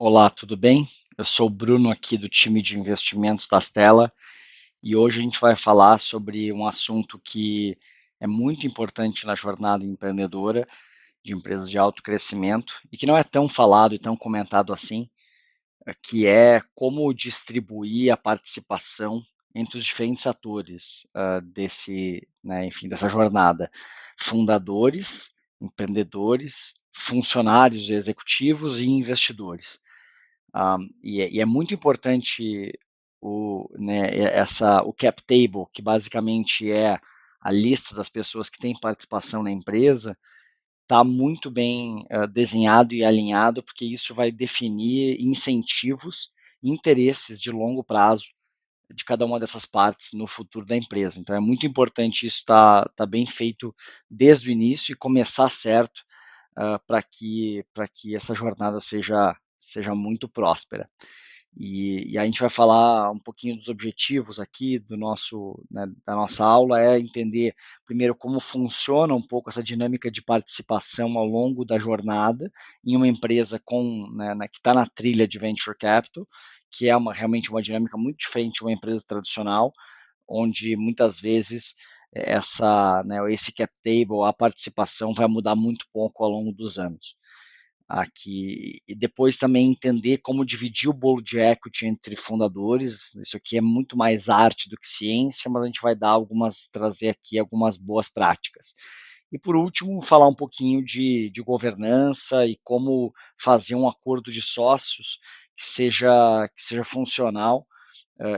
Olá, tudo bem? Eu sou o Bruno aqui do time de investimentos da Stella e hoje a gente vai falar sobre um assunto que é muito importante na jornada empreendedora de empresas de alto crescimento e que não é tão falado e tão comentado assim, que é como distribuir a participação entre os diferentes atores dessa jornada, fundadores, empreendedores, funcionários executivos e investidores. E é muito importante o cap table, que basicamente é a lista das pessoas que têm participação na empresa, está muito bem desenhado e alinhado, porque isso vai definir incentivos e interesses de longo prazo de cada uma dessas partes no futuro da empresa. Então é muito importante isso estar bem feito desde o início e começar certo para que essa jornada seja muito próspera. E a gente vai falar um pouquinho dos objetivos aqui da nossa aula, é entender primeiro como funciona um pouco essa dinâmica de participação ao longo da jornada em uma empresa que está na trilha de venture capital, que é realmente uma dinâmica muito diferente de uma empresa tradicional, onde muitas vezes esse cap table, a participação vai mudar muito pouco ao longo dos anos aqui. E depois também entender como dividir o bolo de equity entre fundadores. Isso aqui é muito mais arte do que ciência, mas a gente vai trazer aqui algumas boas práticas. E por último, falar um pouquinho de governança e como fazer um acordo de sócios que seja funcional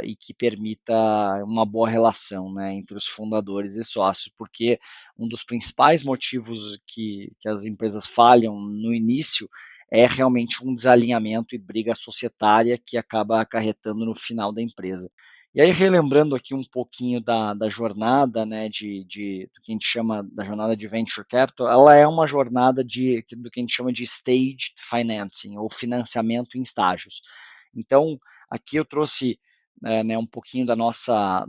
e que permita uma boa relação, né, entre os fundadores e sócios, porque um dos principais motivos que as empresas falham no início é realmente um desalinhamento e briga societária que acaba acarretando no final da empresa. E aí, relembrando aqui um pouquinho da jornada, né, do que a gente chama da jornada de Venture Capital, ela é uma jornada do que a gente chama de Staged Financing, ou financiamento em estágios. Então, aqui eu trouxe um pouquinho da nossa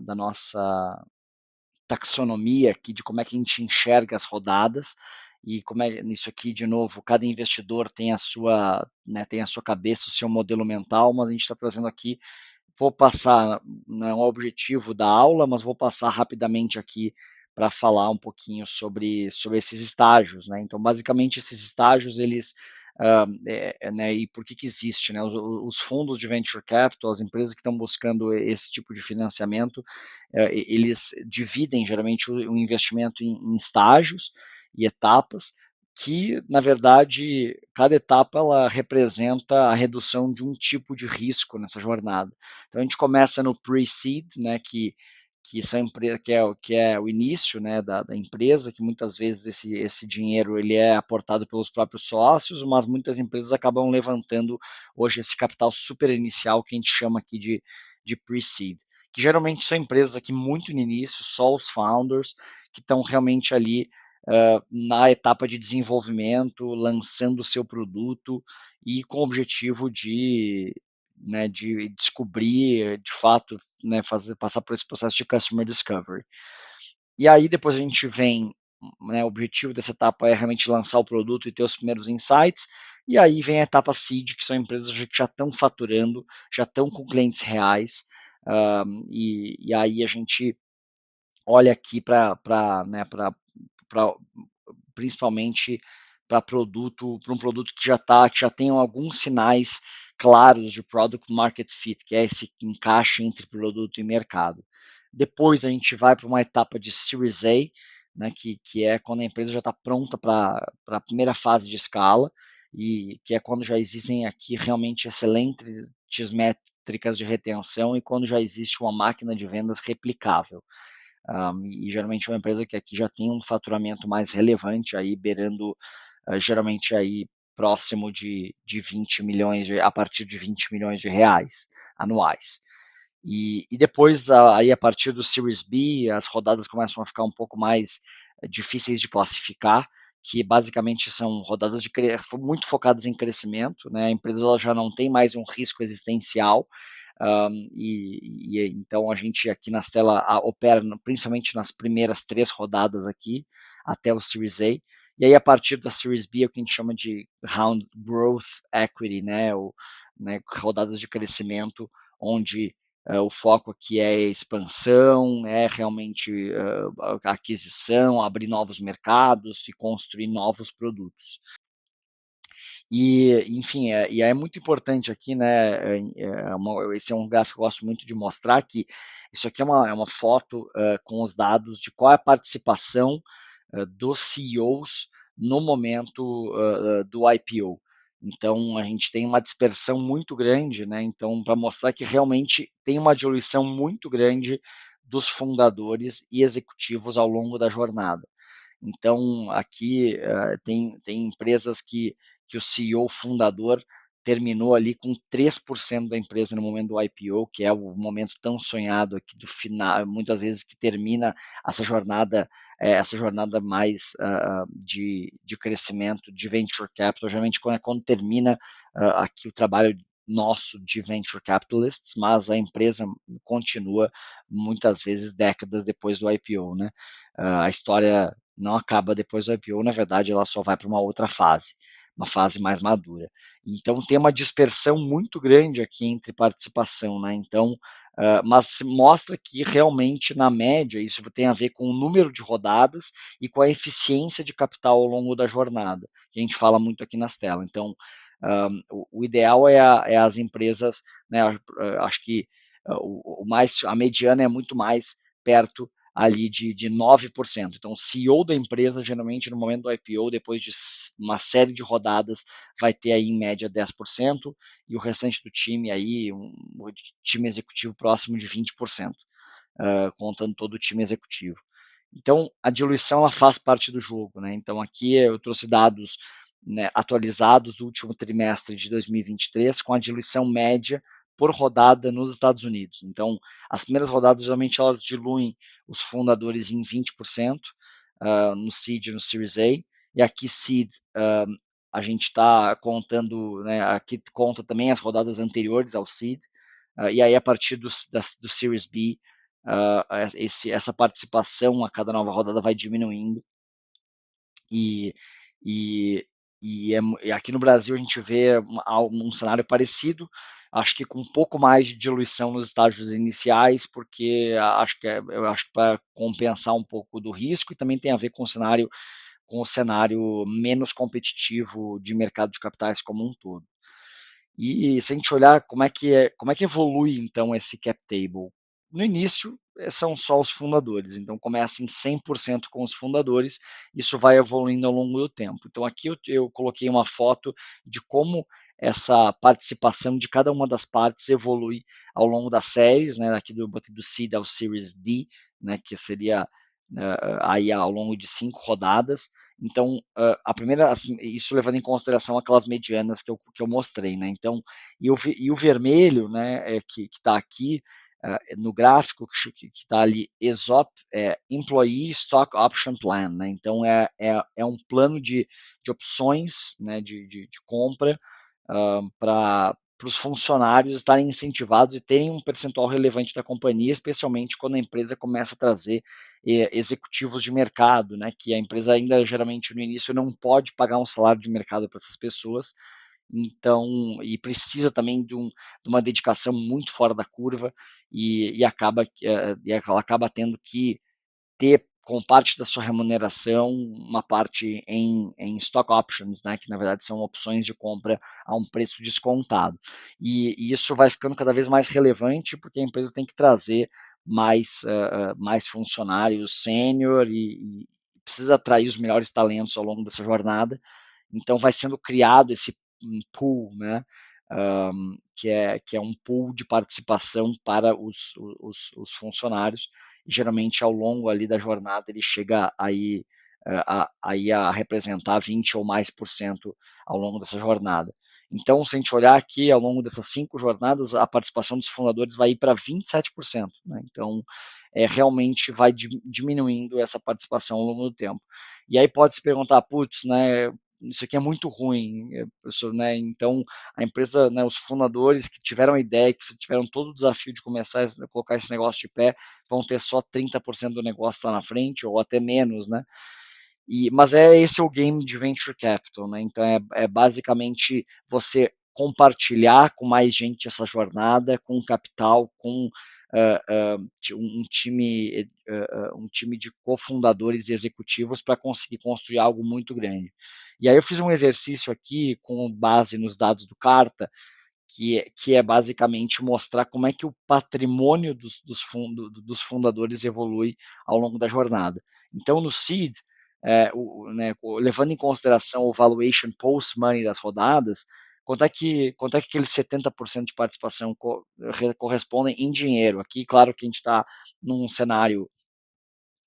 taxonomia aqui de como é que a gente enxerga as rodadas e como é nisso aqui de novo cada investidor tem a sua cabeça, o seu modelo mental, mas a gente está trazendo aqui, vou passar, não é um objetivo da aula, mas vou passar rapidamente aqui para falar um pouquinho sobre esses estágios, né? Então, basicamente, esses estágios, eles e por que existe, né? Os fundos de venture capital, as empresas que estão buscando esse tipo de financiamento, eles dividem geralmente o investimento em estágios e etapas, que na verdade cada etapa ela representa a redução de um tipo de risco nessa jornada. Então a gente começa no pre-seed, né, que é o início, né, da empresa, que muitas vezes esse dinheiro ele é aportado pelos próprios sócios, mas muitas empresas acabam levantando hoje esse capital super inicial que a gente chama aqui de pre-seed, que geralmente são empresas aqui muito no início, só os founders, que estão realmente ali na etapa de desenvolvimento, lançando o seu produto e com o objetivo de descobrir, de fato, né, passar por esse processo de customer discovery. E aí depois a gente vem, né, o objetivo dessa etapa é realmente lançar o produto e ter os primeiros insights, e aí vem a etapa seed, que são empresas que já estão faturando, já estão com clientes reais, e aí a gente olha aqui né, principalmente para um produto que já tem alguns sinais claros de product market fit, que é esse encaixe entre produto e mercado. Depois a gente vai para uma etapa de Series A, né, que é quando a empresa já está pronta para a primeira fase de escala, e que é quando já existem aqui realmente excelentes métricas de retenção e quando já existe uma máquina de vendas replicável. E geralmente é uma empresa que aqui já tem um faturamento mais relevante, aí beirando geralmente aí próximo de 20 milhões, a partir de 20 milhões de reais anuais. E depois, aí a partir do Series B, as rodadas começam a ficar um pouco mais difíceis de classificar, que basicamente são rodadas muito focadas em crescimento, né? A empresa ela já não tem mais um risco existencial, então a gente aqui na Stella opera principalmente nas primeiras 3 rodadas aqui, até o Series A, e aí a partir da Series B é o que a gente chama de Round Growth Equity, né? né, rodadas de crescimento, onde o foco aqui é expansão, é realmente aquisição, abrir novos mercados e construir novos produtos. E, enfim, e é muito importante aqui, né? Esse é um gráfico que eu gosto muito de mostrar que isso aqui é uma foto com os dados de qual é a participação dos CEOs no momento do IPO. Então, a gente tem uma dispersão muito grande, né? Então, para mostrar que realmente tem uma diluição muito grande dos fundadores e executivos ao longo da jornada. Então, aqui tem empresas que o CEO fundador terminou ali com 3% da empresa no momento do IPO, que é o momento tão sonhado aqui do final, muitas vezes que termina essa jornada mais de crescimento, de venture capital, geralmente quando termina aqui o trabalho nosso de venture capitalists, mas a empresa continua muitas vezes décadas depois do IPO, né? A história não acaba depois do IPO, na verdade, ela só vai para uma fase mais madura. Então tem uma dispersão muito grande aqui entre participação, né? Então, mas mostra que realmente na média isso tem a ver com o número de rodadas e com a eficiência de capital ao longo da jornada, que a gente fala muito aqui nas telas. Então, o ideal é as empresas, né? Acho que a mediana é muito mais perto ali de 9%. Então, o CEO da empresa, geralmente, no momento do IPO, depois de uma série de rodadas, vai ter aí, em média, 10%, e o restante do time aí, o time executivo próximo de 20%, contando todo o time executivo. Então, a diluição ela faz parte do jogo, né? Então, aqui eu trouxe dados, né, atualizados do último trimestre de 2023, com a diluição média por rodada nos Estados Unidos. Então, as primeiras rodadas, geralmente, elas diluem os fundadores em 20%, no Seed e no Series A, e aqui Seed, a gente está contando, né, aqui conta também as rodadas anteriores ao Seed, e aí a partir do Series B, essa participação a cada nova rodada vai diminuindo, e, e, e aqui no Brasil a gente vê um cenário parecido, acho que com um pouco mais de diluição nos estágios iniciais, porque eu acho que para compensar um pouco do risco, e também tem a ver com o cenário menos competitivo de mercado de capitais como um todo. E se a gente olhar como é que evolui então esse cap table, no início são só os fundadores, então começa em 100% com os fundadores, isso vai evoluindo ao longo do tempo. Então aqui eu coloquei uma foto de como essa participação de cada uma das partes evolui ao longo das séries, né, aqui do Seed ao Series D, né, que seria aí ao longo de 5 rodadas. Então, isso levando em consideração aquelas medianas que eu mostrei, né? Então, o vermelho, né, que está aqui no gráfico, que está ali, ESOP, Employee Stock Option Plan, né? Então, é um plano de opções, né, de compra para os funcionários estarem incentivados e terem um percentual relevante da companhia, especialmente quando a empresa começa a trazer executivos de mercado, né, que a empresa ainda geralmente no início não pode pagar um salário de mercado para essas pessoas, então, e precisa também de uma dedicação muito fora da curva, e ela acaba tendo que ter como parte da sua remuneração uma parte em stock options, né, que na verdade são opções de compra a um preço descontado. E isso vai ficando cada vez mais relevante porque a empresa tem que trazer mais funcionários sênior e precisa atrair os melhores talentos ao longo dessa jornada. Então vai sendo criado esse pool, né, que é um pool de participação para os funcionários, e geralmente ao longo ali da jornada ele chega aí a representar 20 ou mais por cento ao longo dessa jornada. Então, se a gente olhar aqui ao longo dessas 5 jornadas, a participação dos fundadores vai ir para 27%. Né? Então, realmente vai diminuindo essa participação ao longo do tempo. E aí pode se perguntar, putz, né, isso aqui é muito ruim, né? Então a empresa, né, os fundadores que tiveram a ideia, que tiveram todo o desafio de começar a colocar esse negócio de pé, vão ter só 30% do negócio lá na frente, ou até menos, né? Mas esse é o game de venture capital, né? Então é basicamente você compartilhar com mais gente essa jornada, com capital, com um time de cofundadores e executivos para conseguir construir algo muito grande. E aí eu fiz um exercício aqui com base nos dados do Carta, que é basicamente mostrar como é que o patrimônio dos fundadores evolui ao longo da jornada. Então, no seed, né, levando em consideração o valuation post-money das rodadas, quanto é que aqueles 70% de participação correspondem em dinheiro? Aqui, claro que a gente está num cenário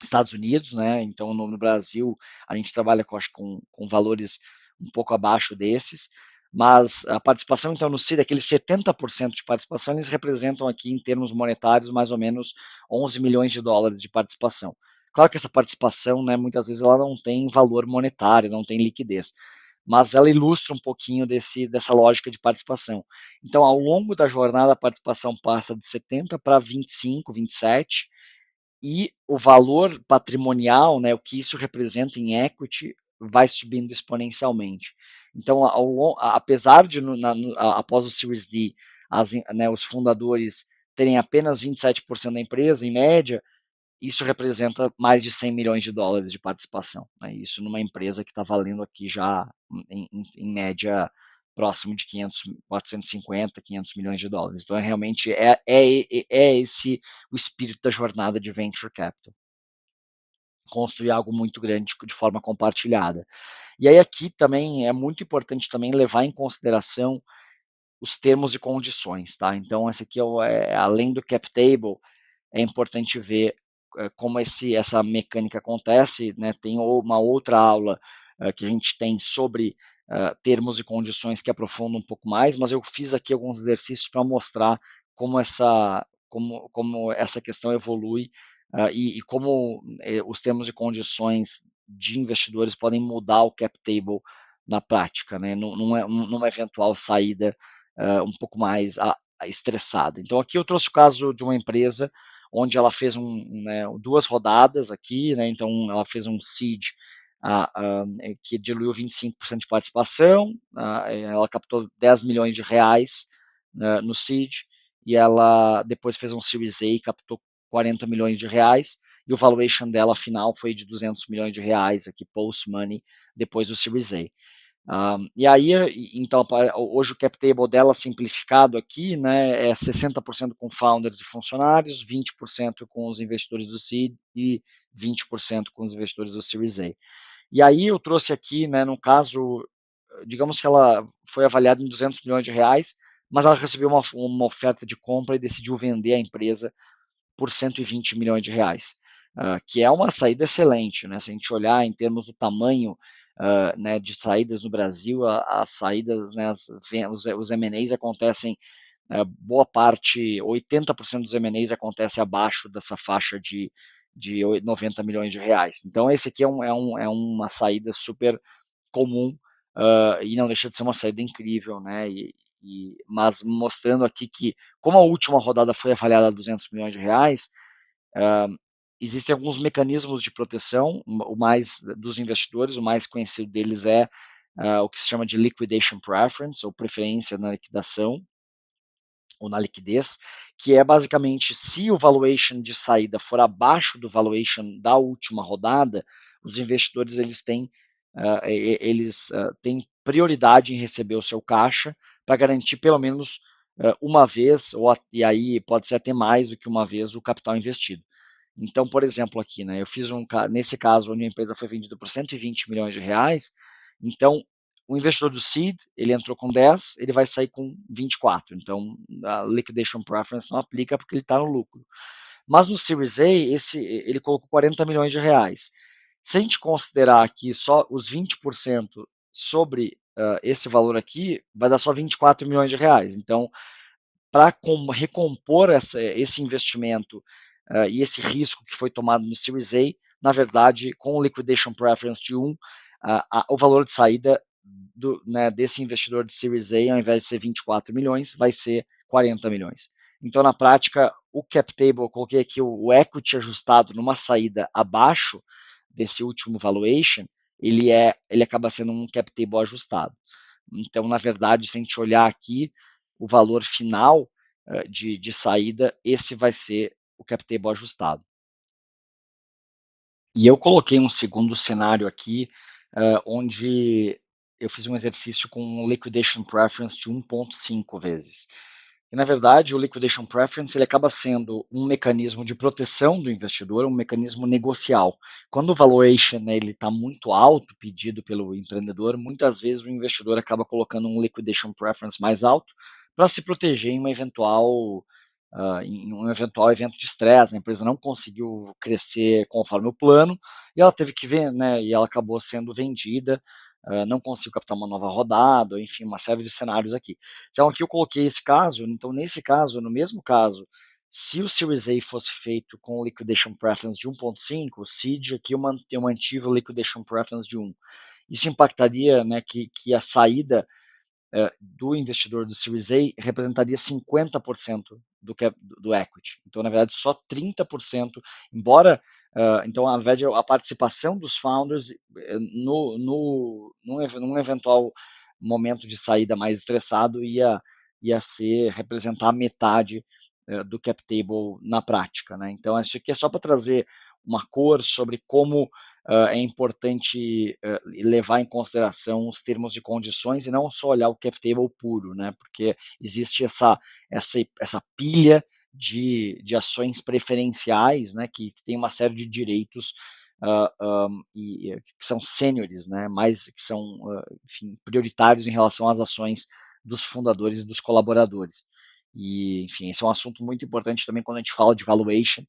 Estados Unidos, né? Então no Brasil a gente trabalha com valores um pouco abaixo desses, mas a participação então no CID, aqueles 70% de participação, eles representam aqui em termos monetários mais ou menos 11 milhões de dólares de participação. Claro que essa participação, né, muitas vezes ela não tem valor monetário, não tem liquidez, mas ela ilustra um pouquinho dessa lógica de participação. Então, ao longo da jornada, a participação passa de 70 para 25, 27, e o valor patrimonial, né, o que isso representa em equity, vai subindo exponencialmente. Então, apesar de, após o Series D, né, os fundadores terem apenas 27% da empresa, em média, isso representa mais de 100 milhões de dólares de participação. Né? Isso numa empresa que está valendo aqui já, em média, próximo de 500, 450, 500 milhões de dólares. Então, realmente é esse o espírito da jornada de Venture Capital. Construir algo muito grande de forma compartilhada. E aí aqui também é muito importante também levar em consideração os termos e condições, tá? Então, esse aqui além do cap table, é importante ver como essa mecânica acontece, né? Tem uma outra aula que a gente tem sobre termos e condições que aprofunda um pouco mais, mas eu fiz aqui alguns exercícios para mostrar como essa questão evolui e como os termos e condições de investidores podem mudar o cap table na prática, né? Numa eventual saída um pouco mais estressada. Então aqui eu trouxe o caso de uma empresa onde ela fez né, duas rodadas aqui, né, então ela fez um seed que diluiu 25% de participação, ela captou 10 milhões de reais no seed, e ela depois fez um Series A e captou 40 milhões de reais, e o valuation dela final foi de 200 milhões de reais aqui post-money, depois do Series A. E aí, então, hoje o cap table dela simplificado aqui, né, é 60% com founders e funcionários, 20% com os investidores do seed e 20% com os investidores do Series A. E aí eu trouxe aqui, né, no caso, digamos que ela foi avaliada em 200 milhões de reais, mas ela recebeu uma oferta de compra e decidiu vender a empresa por 120 milhões de reais, que é uma saída excelente, né? Se a gente olhar em termos do tamanho né, de saídas no Brasil, as saídas, né, os M&As acontecem, boa parte, 80% dos M&As acontece abaixo dessa faixa de 90 milhões de reais. Então esse aqui é uma saída super comum e não deixa de ser uma saída incrível, né? Mas mostrando aqui que, como a última rodada foi avaliada a 200 milhões de reais, existem alguns mecanismos de proteção, o mais dos investidores, o mais conhecido deles é o que se chama de liquidation preference, ou preferência na liquidação, ou na liquidez, que é basicamente se o valuation de saída for abaixo do valuation da última rodada, os investidores têm prioridade em receber o seu caixa para garantir pelo menos uma vez, e aí pode ser até mais do que uma vez, o capital investido. Então, por exemplo, aqui, né, eu fiz nesse caso onde a empresa foi vendida por 120 milhões de reais, então o investidor do seed, ele entrou com 10, ele vai sair com 24. Então, a liquidation preference não aplica porque ele está no lucro. Mas no Series A, ele colocou 40 milhões de reais. Se a gente considerar aqui só os 20% sobre esse valor aqui, vai dar só 24 milhões de reais. Então, para recompor esse investimento e esse risco que foi tomado no Series A, na verdade, com o liquidation preference de 1, o valor de saída né, desse investidor de Series A, ao invés de ser 24 milhões, vai ser 40 milhões. Então, na prática, o cap table, eu coloquei aqui o equity ajustado numa saída abaixo desse último valuation, ele acaba sendo um cap table ajustado. Então, na verdade, se a gente olhar aqui, o valor final de saída, esse vai ser o cap table ajustado. E eu coloquei um segundo cenário aqui, onde eu fiz um exercício com um liquidation preference de 1,5 vezes. E, na verdade, o liquidation preference ele acaba sendo um mecanismo de proteção do investidor, um mecanismo negocial. Quando o valuation ele está muito alto, pedido pelo empreendedor, muitas vezes o investidor acaba colocando um liquidation preference mais alto para se proteger em um eventual evento de estresse. A empresa não conseguiu crescer conforme o plano e ela teve que ver, né? E ela acabou sendo vendida, não conseguiu captar uma nova rodada, enfim, uma série de cenários aqui. Então aqui eu coloquei esse caso, então nesse caso, no mesmo caso, se o Series A fosse feito com liquidation preference de 1.5, o seed aqui eu mantive o liquidation preference de 1. Isso impactaria, né, que a saída do investidor do Series A representaria 50% do equity. Então, na verdade, só 30%, embora então, ao invés de a participação dos founders num eventual momento de saída mais estressado ia representar metade do cap table na prática. Né? Então, isso aqui é só para trazer uma cor sobre como é importante levar em consideração os termos de condições e não só olhar o cap table puro, né? Porque existe essa pilha de ações preferenciais, né? Que tem uma série de direitos que são sêniores, né? Mais que são, enfim, prioritários em relação às ações dos fundadores e dos colaboradores. E, enfim, esse é um assunto muito importante também quando a gente fala de valuation,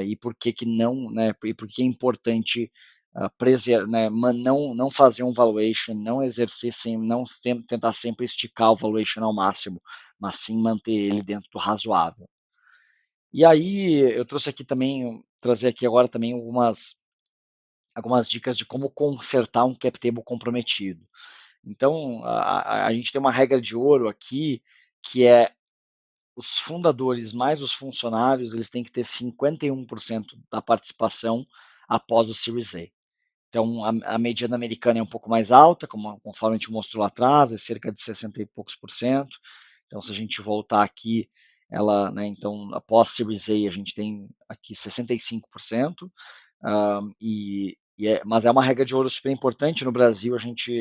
e por que que não, né, e por que é importante né, não fazer um valuation, não exercer, não tentar sempre esticar o valuation ao máximo, mas sim manter ele dentro do razoável. E aí eu trouxe aqui também, trazer aqui agora também algumas dicas de como consertar um cap table comprometido. Então, a gente tem uma regra de ouro aqui, que é os fundadores mais os funcionários, eles têm que ter 51% da participação após o Series A. Então, a mediana americana é um pouco mais alta, conforme a gente mostrou lá atrás, é cerca de 60 e poucos por cento. Então, se a gente voltar aqui, ela, né, então, após Series A, a gente tem aqui 65%, mas é uma regra de ouro super importante. No Brasil, a gente,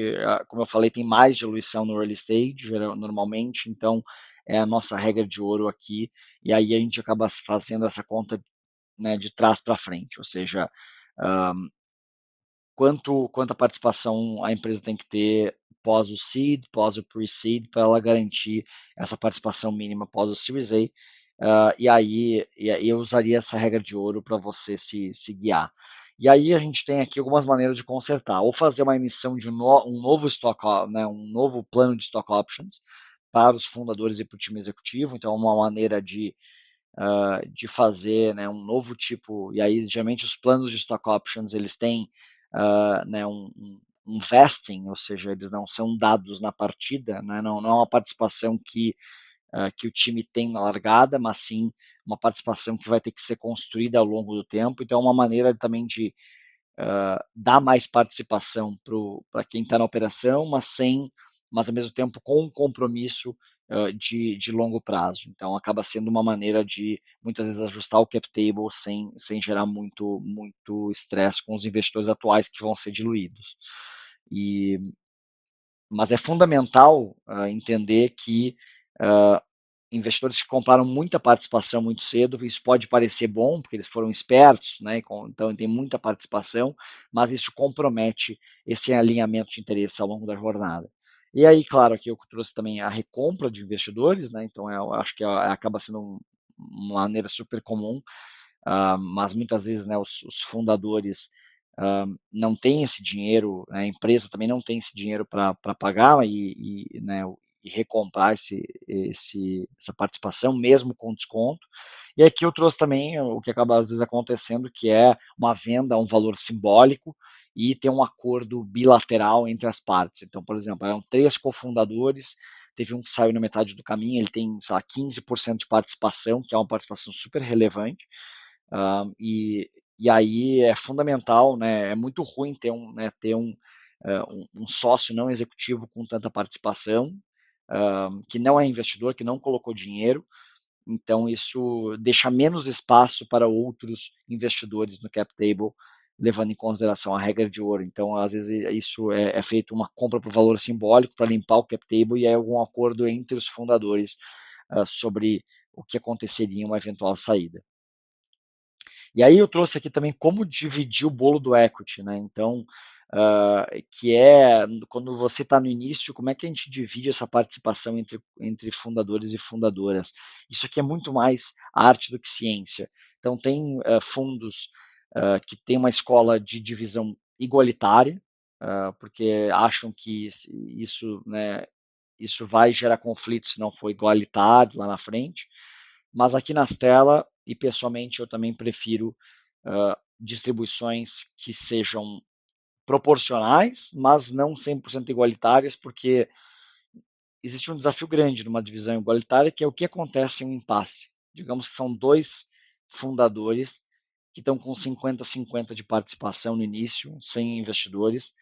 como eu falei, tem mais diluição no early stage, normalmente, então é a nossa regra de ouro aqui, e aí a gente acaba fazendo essa conta, né, de trás para frente, ou seja, um, quanta participação a empresa tem que ter pós o seed, pós o pre-seed, para ela garantir essa participação mínima pós o Series A. E aí eu usaria essa regra de ouro para você se guiar. E aí a gente tem aqui algumas maneiras de consertar, ou fazer uma emissão de um novo stock, né, um novo plano de stock options para os fundadores e para o time executivo. Então, uma maneira de fazer, né, um novo tipo, e aí geralmente os planos de stock options eles têm né, um vesting, ou seja, eles não são dados na partida, né, não é uma participação que o time tem na largada, mas sim uma participação que vai ter que ser construída ao longo do tempo. Então, é uma maneira também de dar mais participação para quem está na operação, mas ao mesmo tempo com um compromisso de longo prazo. Então acaba sendo uma maneira de muitas vezes ajustar o cap table sem gerar muito estresse com os investidores atuais que vão ser diluídos. E, mas é fundamental entender que investidores que compraram muita participação muito cedo, isso pode parecer bom, porque eles foram espertos, né? Então tem muita participação, mas isso compromete esse alinhamento de interesse ao longo da jornada. E aí, claro, aqui eu trouxe também a recompra de investidores, né? Então eu acho que acaba sendo uma maneira super comum, mas muitas vezes, né, os fundadores não têm esse dinheiro, né, a empresa também não tem esse dinheiro para pagar né, e recomprar essa participação, mesmo com desconto. E aqui eu trouxe também o que acaba às vezes acontecendo, que é uma venda a um valor simbólico e ter um acordo bilateral entre as partes. Então, por exemplo, eram 3 cofundadores, teve um que saiu na metade do caminho, ele tem, sei lá, 15% de participação, que é uma participação super relevante, e aí é fundamental, né? É muito ruim ter um um sócio não executivo com tanta participação, que não é investidor, que não colocou dinheiro, então isso deixa menos espaço para outros investidores no cap table, levando em consideração a regra de ouro. Então, às vezes, isso é feito uma compra por valor simbólico para limpar o cap table e é algum acordo entre os fundadores sobre o que aconteceria em uma eventual saída. E aí eu trouxe aqui também como dividir o bolo do equity, né? Então, que é quando você está no início, como é que a gente divide essa participação entre fundadores e fundadoras? Isso aqui é muito mais arte do que ciência. Então, tem fundos que têm uma escola de divisão igualitária, porque acham que isso, né, isso vai gerar conflito se não for igualitário lá na frente. Mas aqui na tela, e pessoalmente eu também prefiro distribuições que sejam proporcionais, mas não 100% igualitárias, porque existe um desafio grande numa divisão igualitária, que é o que acontece em um impasse. Digamos que são dois fundadores que estão com 50-50 de participação no início, sem investidores,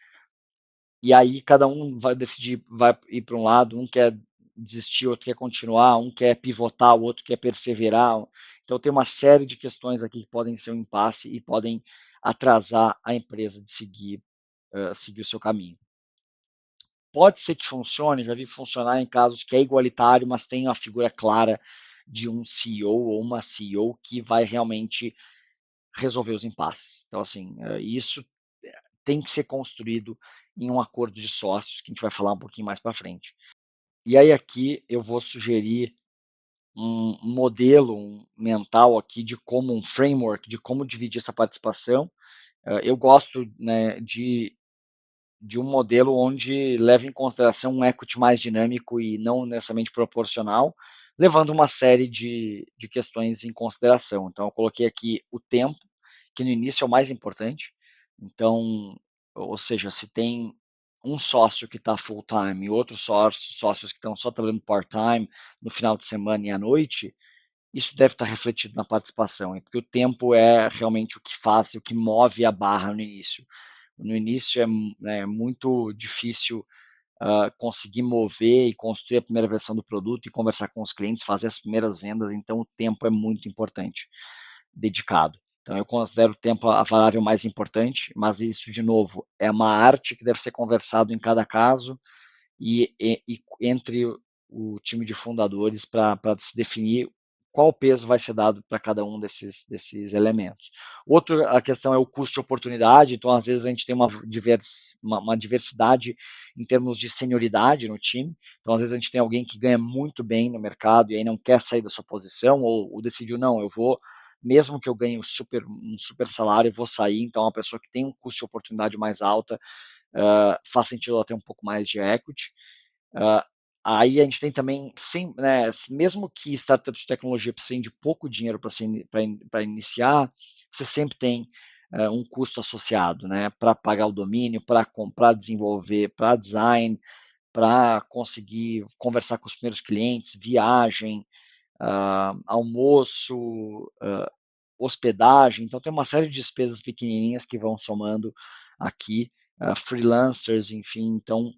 e aí cada um vai decidir, vai ir para um lado, um quer desistir, outro quer continuar, um quer pivotar, o outro quer perseverar. Então tem uma série de questões aqui que podem ser um impasse e podem atrasar a empresa de seguir o seu caminho. Pode ser que funcione, já vi funcionar em casos que é igualitário, mas tem uma figura clara de um CEO ou uma CEO que vai realmente resolver os impasses. Então, assim, isso tem que ser construído em um acordo de sócios, que a gente vai falar um pouquinho mais para frente. E aí aqui eu vou sugerir um modelo mental aqui de como um framework de como dividir essa participação. Eu gosto, né, de um modelo onde leva em consideração um equity mais dinâmico e não necessariamente proporcional, levando uma série de questões em consideração. Então, eu coloquei aqui o tempo, que no início é o mais importante. Então, ou seja, se tem um sócio que está full time e outros sócios que estão só trabalhando part time no final de semana e à noite, isso deve estar refletido na participação, porque o tempo é realmente o que faz, o que move a barra no início. No início é muito difícil conseguir mover e construir a primeira versão do produto e conversar com os clientes, fazer as primeiras vendas, então o tempo é muito importante, dedicado. Então eu considero o tempo a variável mais importante, mas isso, de novo, é uma arte que deve ser conversado em cada caso e entre o time de fundadores para se definir qual peso vai ser dado para cada um desses elementos. Outra questão é o custo de oportunidade, então às vezes a gente tem uma diversidade em termos de senioridade no time, então às vezes a gente tem alguém que ganha muito bem no mercado e aí não quer sair da sua posição, ou decidiu, não, eu vou, mesmo que eu ganhe um super salário, eu vou sair, então uma pessoa que tem um custo de oportunidade mais alta, faz sentido ela ter um pouco mais de equity. Uh, Aí a gente tem também, sim, né, mesmo que startups de tecnologia precisem de pouco dinheiro para iniciar, você sempre tem um custo associado, né, para pagar o domínio, para comprar, desenvolver, para design, para conseguir conversar com os primeiros clientes, viagem, almoço, hospedagem. Então tem uma série de despesas pequenininhas que vão somando aqui, freelancers, enfim. Então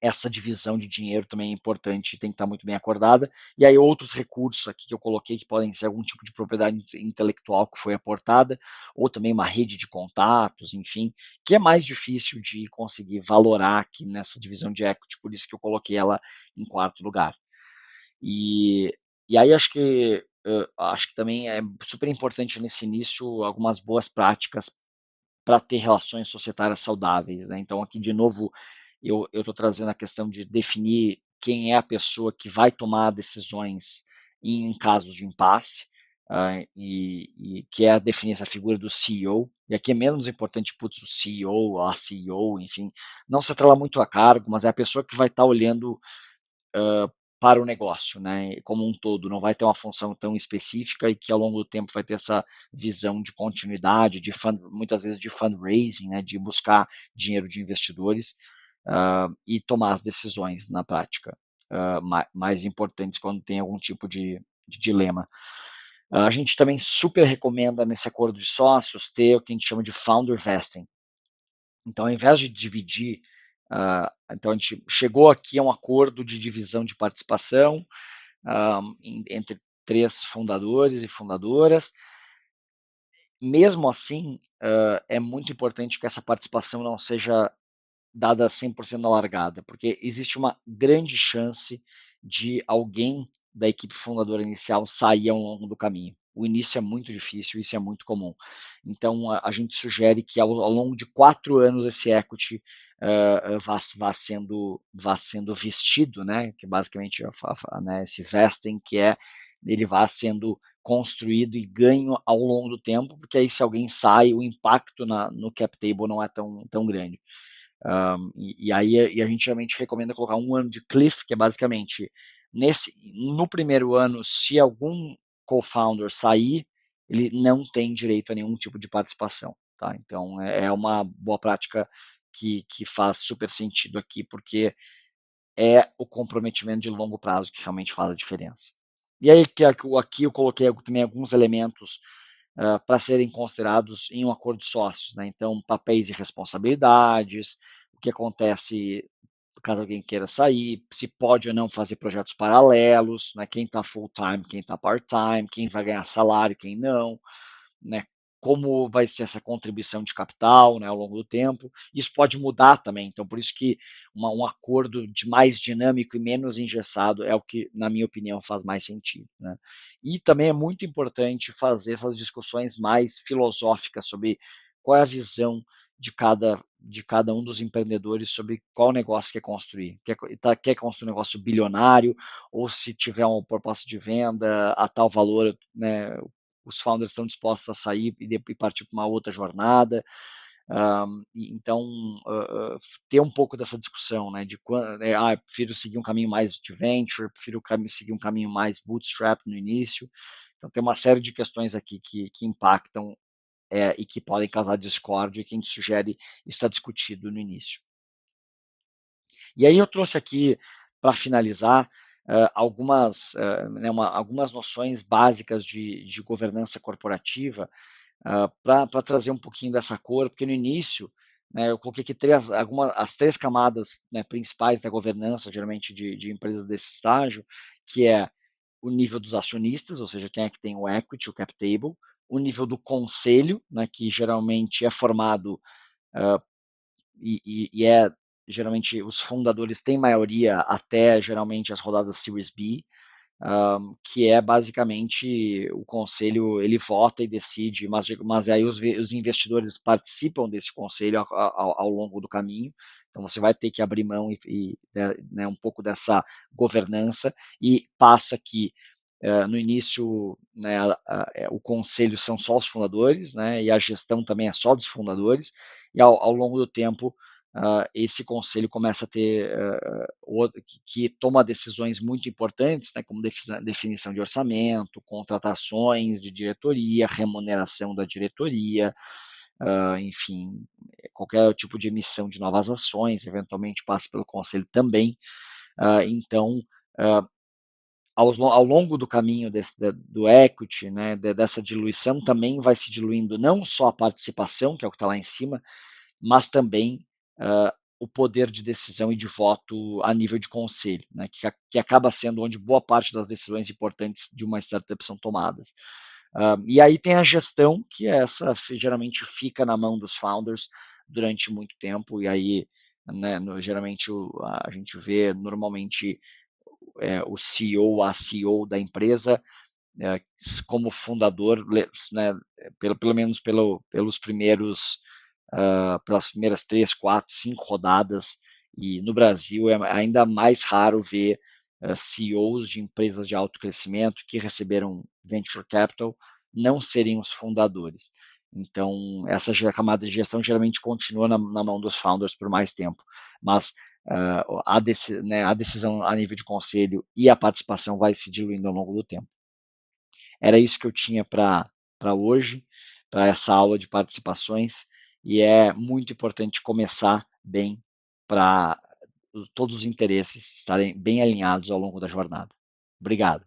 essa divisão de dinheiro também é importante e tem que estar muito bem acordada. E aí outros recursos aqui que eu coloquei que podem ser algum tipo de propriedade intelectual que foi aportada, ou também uma rede de contatos, enfim, que é mais difícil de conseguir valorar aqui nessa divisão de equity, por isso que eu coloquei ela em quarto lugar. E aí acho que também é super importante nesse início algumas boas práticas para ter relações societárias saudáveis. Né? Então, aqui, de novo, eu estou trazendo a questão de definir quem é a pessoa que vai tomar decisões em casos de impasse, e que é definir essa figura do CEO. E aqui é menos importante, putz, o CEO, a CEO, enfim, não se atrela muito a cargo, mas é a pessoa que vai estar olhando para o negócio, né, como um todo, não vai ter uma função tão específica e que ao longo do tempo vai ter essa visão de continuidade, muitas vezes de fundraising, né, de buscar dinheiro de investidores e tomar as decisões na prática mais importantes quando tem algum tipo de dilema. A gente também super recomenda nesse acordo de sócios ter o que a gente chama de founder vesting. Então, ao invés de dividir, então a gente chegou aqui a um acordo de divisão de participação entre três fundadores e fundadoras. Mesmo assim, é muito importante que essa participação não seja dada 100% na largada, porque existe uma grande chance de alguém da equipe fundadora inicial sair ao longo do caminho. O início é muito difícil, isso é muito comum. Então, a gente sugere que ao longo de 4 anos esse equity vá sendo vestido, né, que basicamente né, esse vesting, que é ele vá sendo construído e ganho ao longo do tempo, porque aí se alguém sai, o impacto no cap table não é tão grande. E aí a gente geralmente recomenda colocar 1 ano de cliff, que é basicamente no primeiro ano, se algum co-founder sair, ele não tem direito a nenhum tipo de participação. Tá? Então é uma boa prática que faz super sentido aqui, porque é o comprometimento de longo prazo que realmente faz a diferença. E aí aqui eu coloquei também alguns elementos para serem considerados em um acordo de sócios, né? Então, papéis e responsabilidades, o que acontece caso alguém queira sair, se pode ou não fazer projetos paralelos, né? Quem está full time, quem está part time, quem vai ganhar salário, quem não, né? Como vai ser essa contribuição de capital, né, ao longo do tempo. Isso pode mudar também, então por isso que um acordo de mais dinâmico e menos engessado é o que, na minha opinião, faz mais sentido. Né? E também é muito importante fazer essas discussões mais filosóficas sobre qual é a visão de cada um dos empreendedores sobre qual negócio quer construir. Quer construir um negócio bilionário, ou se tiver uma proposta de venda a tal valor, né, os founders estão dispostos a sair e partir para uma outra jornada. Então, ter um pouco dessa discussão, né, de prefiro seguir um caminho mais de venture, prefiro seguir um caminho mais bootstrap no início. Então, tem uma série de questões aqui que impactam e que podem causar discórdia e que a gente sugere estar discutido no início. E aí eu trouxe aqui, para finalizar, algumas noções básicas de governança corporativa para trazer um pouquinho dessa cor, porque no início, né, eu coloquei aqui as três camadas, né, principais da governança, geralmente de empresas desse estágio, que é o nível dos acionistas, ou seja, quem é que tem o equity, o cap table, o nível do conselho, né, que geralmente é formado e geralmente os fundadores têm maioria até geralmente as rodadas Series B, que é basicamente o conselho ele vota e decide, mas aí os investidores participam desse conselho ao longo do caminho. Então você vai ter que abrir mão né, um pouco dessa governança e passa que no início, né, o conselho são só os fundadores, né, e a gestão também é só dos fundadores, e ao longo do tempo, esse conselho começa a ter, que toma decisões muito importantes, né, como definição de orçamento, contratações de diretoria, remuneração da diretoria, enfim, qualquer tipo de emissão de novas ações, eventualmente passa pelo conselho também. Então, uh, ao longo do caminho do equity, né, dessa diluição, também vai se diluindo não só a participação, que é o que está lá em cima, mas também o poder de decisão e de voto a nível de conselho, né, que acaba sendo onde boa parte das decisões importantes de uma startup são tomadas. E aí tem a gestão, que é essa geralmente fica na mão dos founders durante muito tempo, e aí, né, geralmente a gente vê normalmente o CEO, a CEO da empresa, como fundador, né, pelo menos pelas primeiras 3, 4, 5 rodadas, e no Brasil é ainda mais raro ver CEOs de empresas de alto crescimento que receberam venture capital não serem os fundadores. Então, essa camada de gestão geralmente continua na mão dos founders por mais tempo, mas a decisão a nível de conselho e a participação vai se diluindo ao longo do tempo. Era isso que eu tinha para hoje, para essa aula de participações, e é muito importante começar bem para todos os interesses estarem bem alinhados ao longo da jornada. Obrigado.